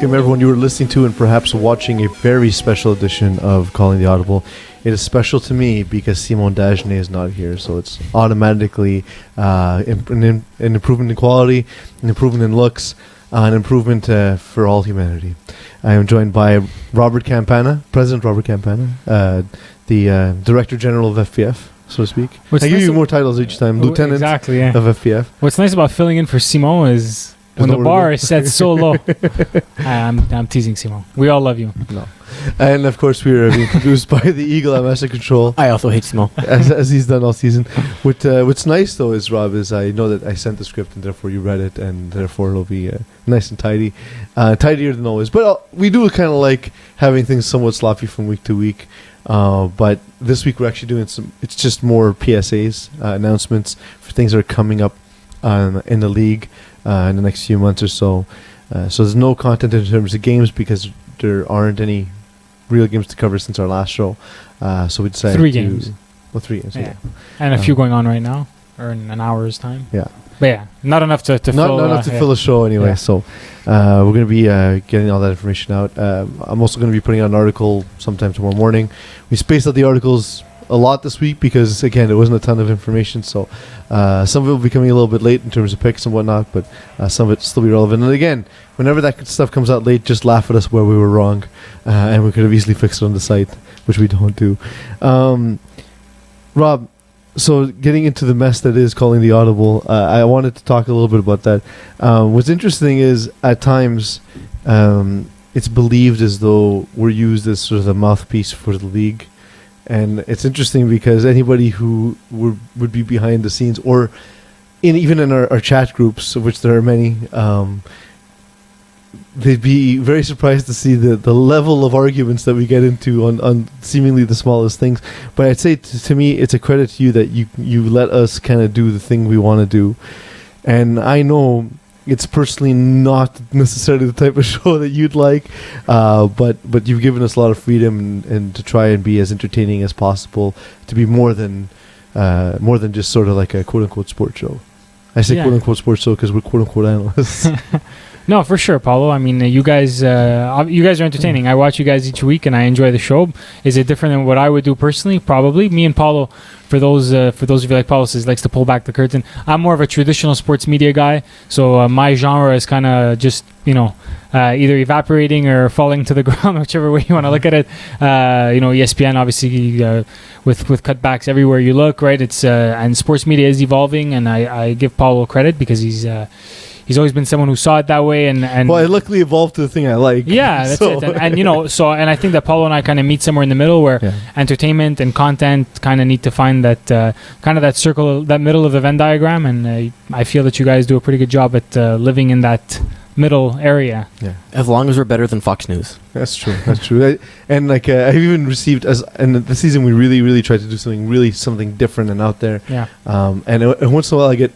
welcome everyone. You are listening to and perhaps watching a very special edition of Calling the Audible. It is special to me because Simon Dagenet is not here, so it's automatically an improvement in quality, an improvement in looks, an improvement for all humanity. I am joined by Robert Campana, President Robert Campana, the Director General of FPF, so to speak. I give you more titles each time. Lieutenant of FPF. What's nice about filling in for Simon is when the bar is set so low. I'm teasing Simon. We all love you. No. And of course we are being produced by the Eagle at Master Control. I also hate Simon. as he's done all season. What's nice though is, Rob, is I know that I sent the script and therefore you read it and therefore it'll be nice and tidy. Tidier than always. But we do kind of like having things somewhat sloppy from week to week. But this week we're actually doing it's just more PSAs, announcements for things that are coming up in the league in the next few months or so. So there's no content in terms of games because there aren't any real games to cover since our last show. So we decided 3 games. Well, 3 games, yeah. And a few going on right now, or in an hour's time. Yeah. But yeah, not enough to fill... Not enough to fill a show anyway, so we're going to be getting all that information out. I'm also going to be putting out an article sometime tomorrow morning. We spaced out the articles a lot this week because, again, there wasn't a ton of information, so some of it will be coming a little bit late in terms of picks and whatnot, but some of it will still be relevant. And again, whenever that stuff comes out late, just laugh at us where we were wrong, and we could have easily fixed it on the site, which we don't do. Rob, so getting into the mess that is Calling the Audible, I wanted to talk a little bit about that. What's interesting is at times it's believed as though we're used as sort of the mouthpiece for the league. And it's interesting because anybody who would be behind the scenes or even in our chat groups, of which there are many, they'd be very surprised to see the level of arguments that we get into on seemingly the smallest things. But I'd say to me, it's a credit to you that you let us kind of do the thing we want to do. And I know it's personally not necessarily the type of show that you'd like, but you've given us a lot of freedom and to try and be as entertaining as possible, to be more than just sort of like a quote unquote sports show. I say quote unquote sports show because we're quote unquote analysts. No, for sure, Paulo. I mean, you guys are entertaining. I watch you guys each week, and I enjoy the show. Is it different than what I would do personally? Probably. Me and Paulo, for those of you like Paulo says, likes to pull back the curtain. I'm more of a traditional sports media guy, so my genre is kind of just either evaporating or falling to the ground, whichever way you want to look at it. ESPN obviously with cutbacks everywhere you look, right? It's and sports media is evolving, and I give Paulo credit because he's always been someone who saw it that way, and well, it luckily evolved to the thing I like. Yeah, that's it. And I think that Paulo and I kind of meet somewhere in the middle where entertainment and content kind of need to find that kind of that circle, that middle of the Venn diagram, and I feel that you guys do a pretty good job at living in that middle area. Yeah, as long as we're better than Fox News. That's true. I've even received and this season we really, really tried to do something different and out there. Yeah. And once in a while I get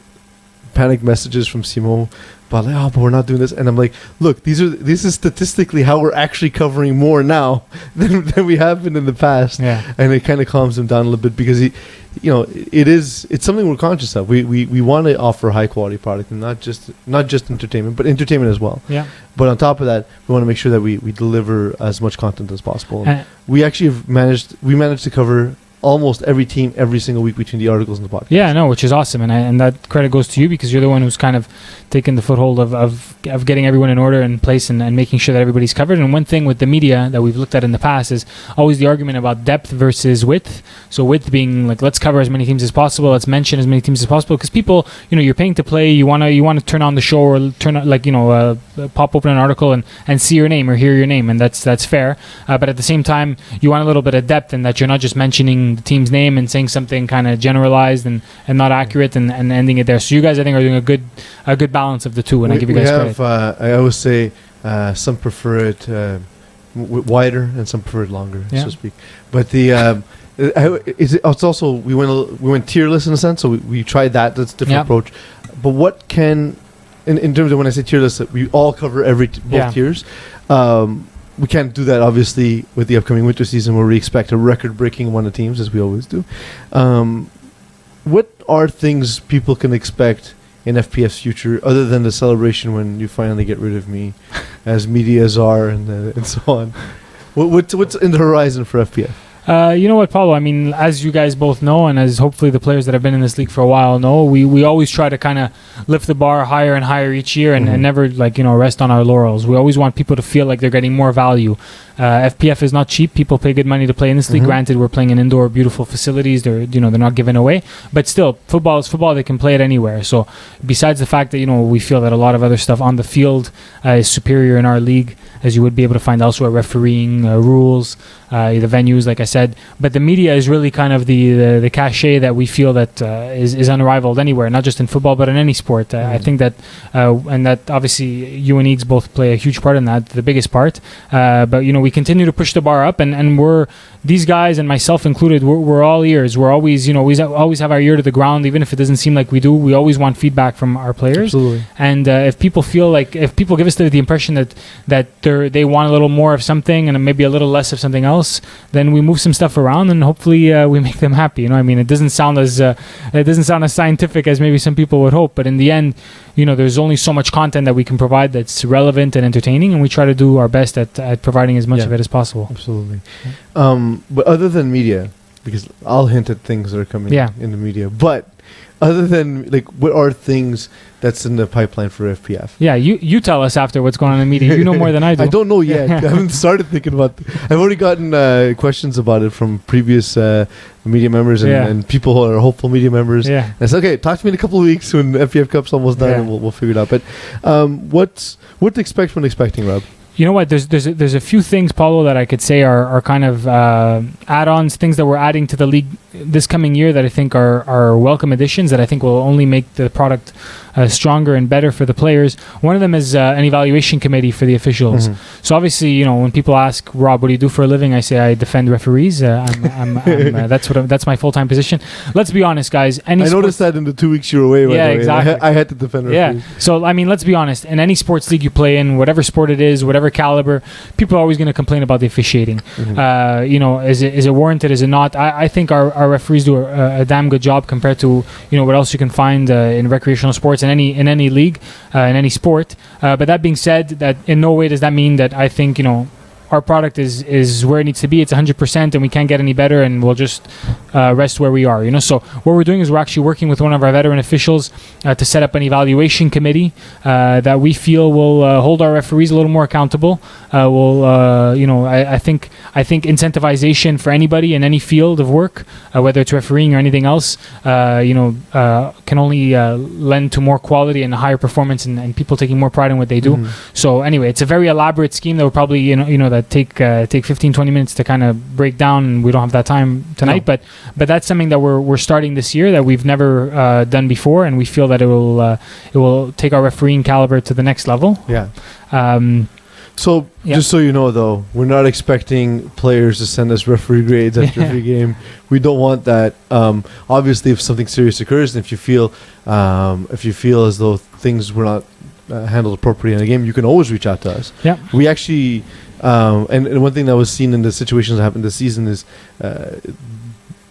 panic messages from Simon about but we're not doing this, and I'm like, look, this is statistically how we're actually covering more now than we have been in the past. Yeah. And it kind of calms him down a little bit because it's something we're conscious of. We want to offer high quality product and not just entertainment, but entertainment as well. Yeah. But on top of that, we want to make sure that we deliver as much content as possible. We actually have managed to cover almost every team every single week between the articles and the podcast. Yeah, no, which is awesome, and that credit goes to you because you're the one who's kind of taken the foothold of getting everyone in order and place and making sure that everybody's covered. And one thing with the media that we've looked at in the past is always the argument about depth versus width. So width being like, let's cover as many teams as possible, let's mention as many teams as possible, because people, you're paying to play, you want to turn on the show or turn on, pop open an article and see your name or hear your name, and that's fair. But at the same time, you want a little bit of depth in that you're not just mentioning the team's name and saying something kind of generalized and not accurate and ending it there. So you guys, I think, are doing a good balance of the two, and I give you guys credit. I always say some prefer it wider and some prefer it longer, so to speak. But it's also we went tierless in a sense, so we tried that. That's a different approach. But what can in terms of when I say tierless, we all cover both tiers. We can't do that, obviously, with the upcoming winter season where we expect a record-breaking amount of teams, as we always do. What are things people can expect in FPF's future, other than the celebration when you finally get rid of me as medias are, and so on. What's in the horizon for FPF? You know what, Paulo? I mean, as you guys both know, and as hopefully the players that have been in this league for a while know, we always try to kind of lift the bar higher and higher each year, and never rest on our laurels. We always want people to feel like they're getting more value. FPF is not cheap. People pay good money to play in this league. Granted, we're playing in indoor, beautiful facilities. They're not given away, but still, football is football. They can play it anywhere. So, besides the fact that we feel that a lot of other stuff on the field is superior in our league, as you would be able to find elsewhere, refereeing, rules, the venues, like I said. But the media is really kind of the cachet that we feel that is unrivaled anywhere, not just in football, but in any sport. I think that, and that obviously you and Eags both play a huge part in that, the biggest part. But, we continue to push the bar up, and we're, these guys and myself included, we're all ears. We're always, we always have our ear to the ground, even if it doesn't seem like we do. We always want feedback from our players. Absolutely. And if people give us the impression that they want a little more of something and maybe a little less of something else, then we move some stuff around and hopefully we make them happy. I mean, it doesn't sound as scientific as maybe some people would hope, but in the end, there's only so much content that we can provide that's relevant and entertaining, and we try to do our best at providing as much of it as possible. Absolutely. But other than media, because I'll hint at things that are coming in the media, but other than, what are things that's in the pipeline for FPF? Yeah, you tell us after what's going on in the media. You know more than I do. I don't know yet. I haven't started thinking about I've already gotten questions about it from previous media members and people who are hopeful media members. Yeah. And it's okay, talk to me in a couple of weeks when the FPF Cup's almost done and we'll figure it out. But what to expect when expecting, Rob? You know what? There's a few things, Paulo, that I could say are kind of add-ons, things that we're adding to the league this coming year that I think are welcome additions that I think will only make the product stronger and better for the players. One of them is an evaluation committee for the officials. So obviously, when people ask, Rob, what do you do for a living? I say I defend referees. That's my full-time position. Let's be honest, guys. I noticed that in the 2 weeks you were away. Yeah, exactly. I had to defend referees. Yeah. So I mean, let's be honest. In any sports league you play in, whatever sport it is, whatever caliber, people are always going to complain about the officiating. Is it warranted? Is it not? I think our referees do a damn good job compared to what else you can find in recreational sports in any league, in any sport. But that being said, that in no way does that mean that I think our product is where it needs to be. It's 100% and we can't get any better, and we'll just rest where we are. So what we're doing is we're actually working with one of our veteran officials to set up an evaluation committee that we feel will hold our referees a little more accountable. I think incentivization for anybody in any field of work, whether it's refereeing or anything else, can only lend to more quality and higher performance and people taking more pride in what they do. So anyway, it's a very elaborate scheme that will probably that take 15-20 minutes to kind of break down, and we don't have that time tonight. But that's something that we're starting this year that we've never done before, and we feel that it will take our refereeing caliber to the next level. So, just so you know, though, we're not expecting players to send us referee grades after every game. We don't want that. Obviously, if something serious occurs, and if you feel as though things were not handled appropriately in a game, you can always reach out to us. Yeah. We actually, and one thing that was seen in the situations that happened this season is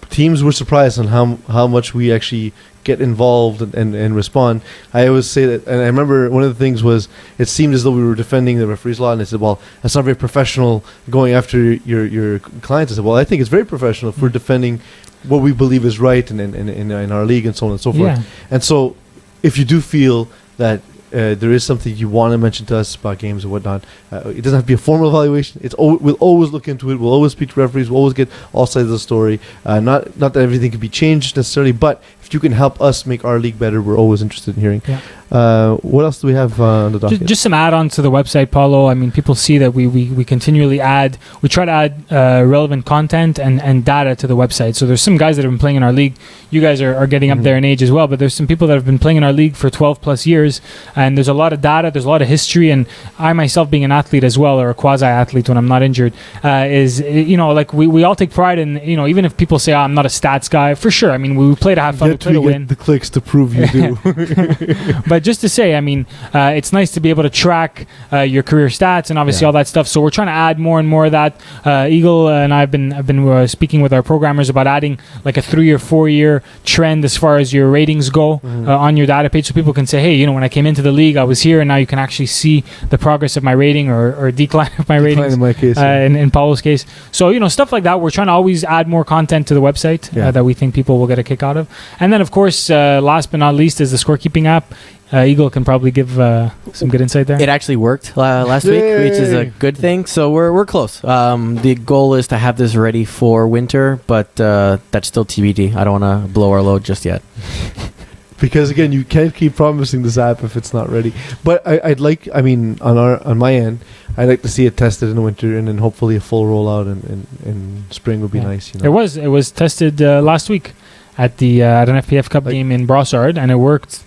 teams were surprised on how much we actually get involved and respond. I always say that, and I remember one of the things was it seemed as though we were defending the referee's law, and I said, well, that's not very professional going after your clients. I said, well, I think it's very professional if we're defending what we believe is right in our league and so on and so forth. Yeah. And so if you do feel that there is something you want to mention to us about games or whatnot, it doesn't have to be a formal evaluation. We'll always look into it. We'll always speak to referees. We'll always get all sides of the story. Not that everything can be changed necessarily, but if you can help us make our league better, we're always interested in hearing. Yeah. What else do we have on the docket? Just some add-ons to the website, Paulo. I mean, people see that we continually add. We try to add relevant content and data to the website. So there's some guys that have been playing in our league. You guys are getting up there in age as well, but there's some people that have been playing in our league for 12 plus years, and there's a lot of data, there's a lot of history, and I myself being an athlete as well, or a quasi-athlete when I'm not injured, we all take pride in, even if people say, I'm not a stats guy, for sure. I mean, we play to have fun, we play to win. The clicks to prove you do. But just to say, I mean, it's nice to be able to track your career stats and obviously all that stuff. So we're trying to add more and more of that. Eagle and I've been speaking with our programmers about adding like a 3 or 4 year trend as far as your ratings go on your data page, so people can say, hey, you know, when I came into the league, I was here, and now you can actually see the progress of my rating or decline of my ratings. In my case, in Paulo's case. So, you know, stuff like that. We're trying to always add more content to the website that we think people will get a kick out of. And then, of course, last but not least is the scorekeeping app. Eagle can probably give some good insight there. It actually worked last week, which is a good thing. So we're close. The goal is to have this ready for winter, but that's still TBD. I don't want to blow our load just yet. Because again, you can't keep promising this app if it's not ready. But I'd like, I mean, on my end, I'd like to see it tested in the winter, and then hopefully a full rollout in spring would be nice. You know? It was tested last week at an FPF Cup game in Brossard, and it worked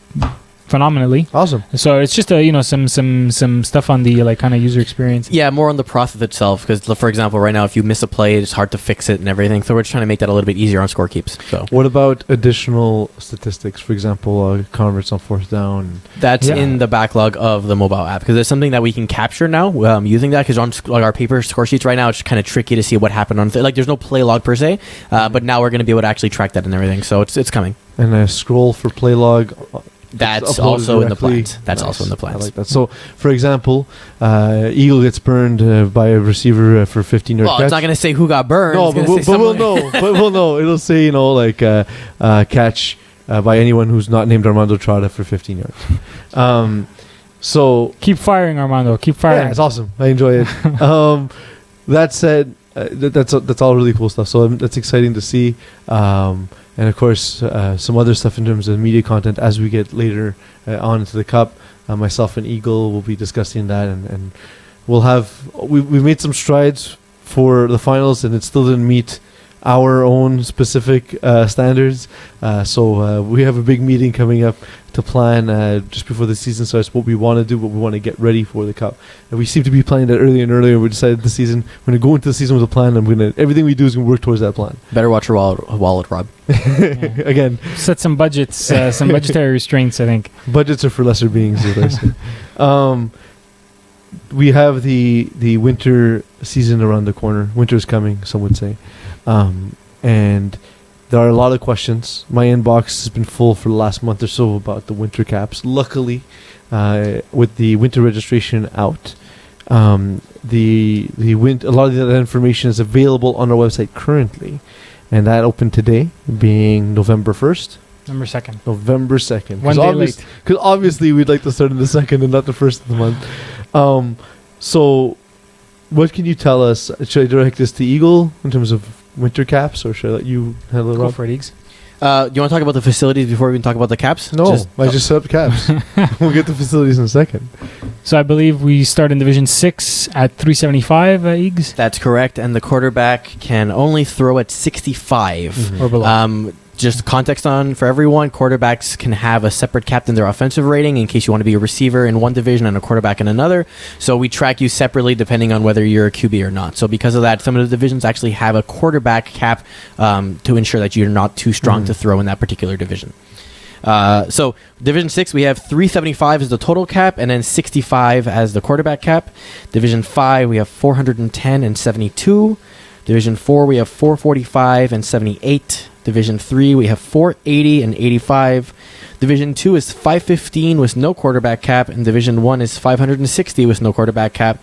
phenomenally. Awesome. So it's just some stuff on the like kind of user experience. Yeah, more on the process itself. Because for example, right now, if you miss a play, it's hard to fix it and everything. So we're just trying to make that a little bit easier on score keeps. So what about additional statistics? For example, converts on fourth down. That's in the backlog of the mobile app, because it's something that we can capture now using that. Because on our paper score sheets right now, it's kind of tricky to see what happened on. Like there's no play log per se, but now we're going to be able to actually track that and everything. So it's coming. And a scroll for play log. That's also in the plans. That's also in the plans. I like that. So, for example, Eagle gets burned by a receiver for 15-yard catch. It's not going to say who got burned. No, but we'll know. But we'll know. It'll say, you know, like catch by anyone who's not named Armando Trotta for 15 yards. So keep firing, Armando. Keep firing. Yeah, it's awesome. I enjoy it. That said, that's all really cool stuff. So that's exciting to see. And of course, some other stuff in terms of media content as we get later on into the Cup. Myself and Eagle will be discussing that, and we've made some strides for the finals, and it still didn't meet our own specific standards. So we have a big meeting coming up to plan just before the season starts what we want to do, what we want to get ready for the Cup. And we seem to be planning that earlier and earlier. We decided this season we're going to go into the season with a plan, and everything we do is going to work towards that plan. Better watch your wallet, Rob. Again, set some budgets, some budgetary restraints. I think budgets are for lesser beings, as I say. We have the winter season around the corner. Winter is coming, some would say. And there are a lot of questions. My inbox has been full for the last month or so about the winter caps. Luckily, with the winter registration out, a lot of that information is available on our website currently, and that opened today, being November 1st. November 2nd. One day late. Because obviously we'd like to start in the 2nd and not the 1st of the month. So what can you tell us? Should I direct this to Eagle in terms of winter caps, or should I let you handle it? Go for it, Eags. Do you want to talk about the facilities before we even talk about the caps? No, I just set up caps. We'll get the facilities in a second. So I believe we start in Division 6 at 375, Eags? That's correct, and the quarterback can only throw at 65. Or below. Just context on for everyone, quarterbacks can have a separate cap in their offensive rating in case you want to be a receiver in one division and a quarterback in another. So we track you separately depending on whether you're a QB or not. So because of that, some of the divisions actually have a quarterback cap to ensure that you're not too strong to throw in that particular division. So Division 6, we have 375 as the total cap, and then 65 as the quarterback cap. Division 5, we have 410 and 72. Division 4, we have 445 and 78. Division 3, we have 480 and 85. Division 2 is 515 with no quarterback cap, and Division 1 is 560 with no quarterback cap.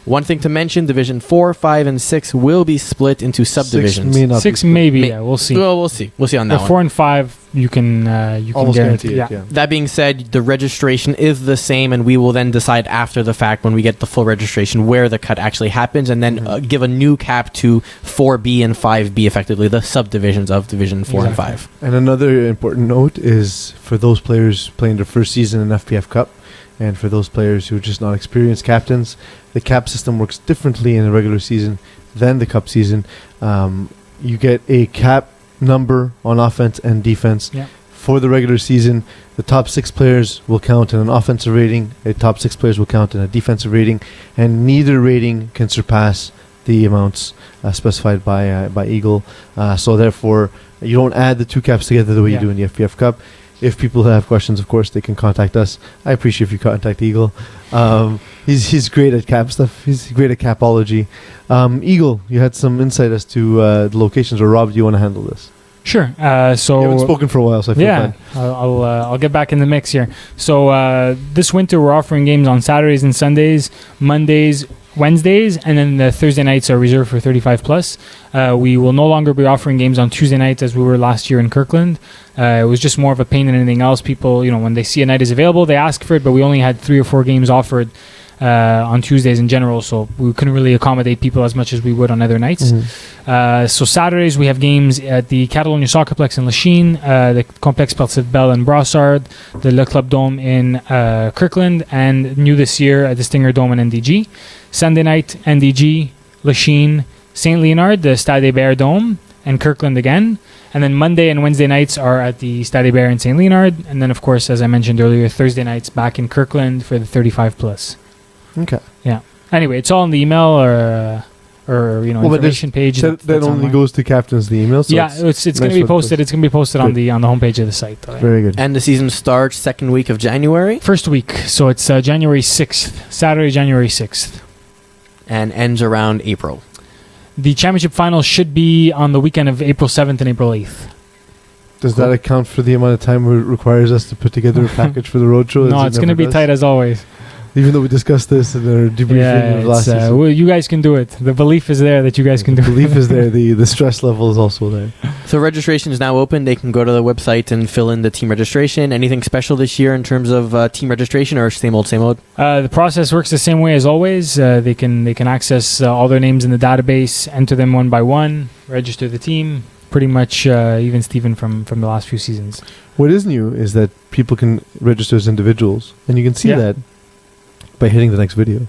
One thing to mention, Division 4, 5, and 6 will be split into subdivisions. 6 maybe, yeah, we'll see. Well, we'll see. We'll see on that one. 4 and 5, you can guarantee it. Yeah. That being said, the registration is the same, and we will then decide after the fact when we get the full registration where the cut actually happens, and then give a new cap to 4B and 5B, effectively the subdivisions of Division 4 and 5. And another important note is for those players playing their first season in FPF Cup, and for those players who are just not experienced captains, the cap system works differently in the regular season than the Cup season. You get a cap number on offense and defense. Yeah. For the regular season, the top 6 players will count in an offensive rating, the top 6 players will count in a defensive rating, and neither rating can surpass the amounts specified by Eagle. So therefore, you don't add the 2 caps together the way you do in the FPF Cup. if people have questions, of course, they can contact us. I appreciate if you contact Eagle. He's great at cap stuff. He's great at capology. Eagle, you had some insight as to the locations, or Rob, do you want to handle this? Sure. So You haven't spoken for a while, so I feel bad. I'll get back in the mix here. So this winter we're offering games on Saturdays and Sundays, Mondays, Wednesdays, and then the Thursday nights are reserved for 35 plus. We will no longer be offering games on Tuesday nights as we were last year in Kirkland. It was just more of a pain than anything else. People, when they see a night is available, they ask for it, but we only had 3 or 4 games offered on Tuesdays in general, so we couldn't really accommodate people as much as we would on other nights. So Saturdays we have games at the Catalonia Soccerplex in Lachine, the Complexe Sportif Bell in Brossard, the Le Club Dome in Kirkland, and new this year at the Stinger Dome in NDG. Sunday night, NDG, Lachine, St. Leonard, the Stade Bear Dome, and Kirkland again. And then Monday and Wednesday nights are at the Stade Bear in St. Leonard. And then, of course, as I mentioned earlier, Thursday nights back in Kirkland for the 35 plus. Okay. Yeah. Anyway, it's all in the email or information page. That only online. goes to captains the email. So it's nice going to be one posted. It's going to be posted on Good. the homepage of the site. Though, yeah. Very good. And the season starts second week of January First week, so it's January 6th, Saturday, January 6th. and ends around April. The championship final should be on the weekend of April 7th and April 8th. Does that account for the amount of time it requires us to put together a package for the roadshow? No, it's going to be tight as always. Even though we discussed this in our debriefing of last season. Well, you guys can do it. The belief is there that you guys can do The it. belief is there. The stress level is also there. So registration is now open. They can go to the website and fill in the team registration. Anything special this year in terms of team registration, or same old, same old? The process works the same way as always. They can access all their names in the database, enter them one by one, register the team. Pretty much even Steven from the last few seasons. What is new is that people can register as individuals, and you can see that by hitting the next video.